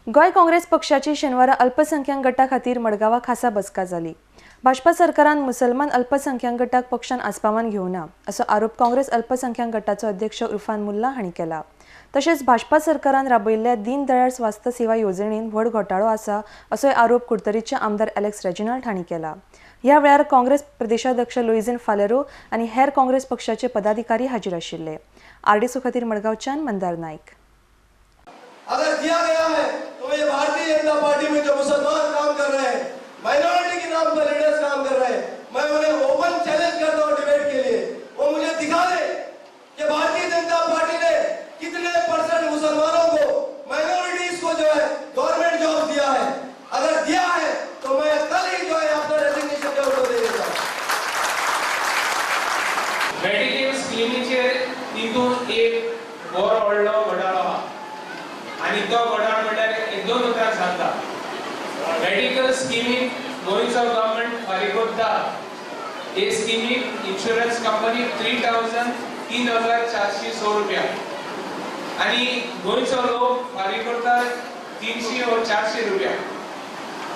गोय काँग्रेस पक्षाची शेनवारा अल्पसंख्याक गटा खातीर मडगांवां खासा बसका जाली। भाजपा सरकारान मुसलमान अल्पसंख्याक गटाक पक्षान आस्पावान घेवना असो आरोप काँग्रेस अल्पसंख्याक गटाचो अध्यक्ष इरफान मुल्ला हांणी केला। तशेंच भाजपा सरकारान राबयिल्ल्या दीन दयाळ स्वास्थ सेवा येवजणेन व्हड घोटाळो आसा असोय आरोप कुडतरीचे आमदार एलेक्स रेजिनाल्ड हांणी केला। ह्या वेळार काँग्रेस प्रदेशाध्यक्ष लुइझिन फालेरो आनी हेर काँग्रेस पक्षाचे पदाधिकारी हाजीर आशिल्ले। आरडीएसओ खातीर मडगांवच्यान मंदार नायक। अगर दिया गया है तो ये भारतीय जनता पार्टी में जो मुसलमान काम कर रहे हैं, माइनॉरिटी के नाम पर लीडर्स काम कर रहे हैं, मैं उन्हें ओपन चैलेंज करता हूं डिबेट के लिए। वो मुझे दिखा दे कि भारतीय जनता पार्टी ने कितने % मुसलमानों को, माइनॉरिटीज को जो है गवर्नमेंट जॉब दिया है। अगर दिया है तो मैं कल ही जो है अपना रेजिग्नेशन लेटर दे देता हूं। मेडिकल स्कीमीचे तितून एक बरो व्हडलो घोटाळो आहा आणि तो घोटाळो म्हटल्यार एक दोन उतरां सांगता। मेडिकल स्कीमीक गोंयचो गव्हर्नमेंट फारीक करता। हे स्कीमीक इन्शुरन्स कंपनी 3,406 रुपया आणि गोंयचो लोक फारीक करता 300 व 400 रुपया।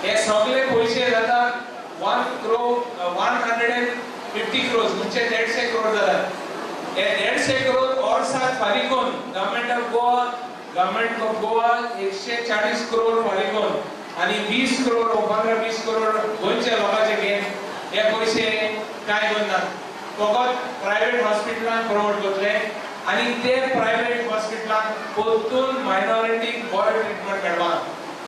हे सगळे पैसे जातात 150 crores म्हणजे 150 करोड जातात। हे 150 करोड वर्साक फारीक करून गवर्नमेंट ऑफ गोवा 140 करोड फारीक करून आणि 20 करोड व 15-20 करोड गोंयच्या लोकांचे घेवन हे पैसे काय करनात, फकत प्रायव्हेट हॉस्पिटलांक प्रमोट करतले आणि ते प्रायव्हेट हॉस्पिटलांक परतून मायनॉरिटीक बरो ट्रीटमेंट मेळपाना।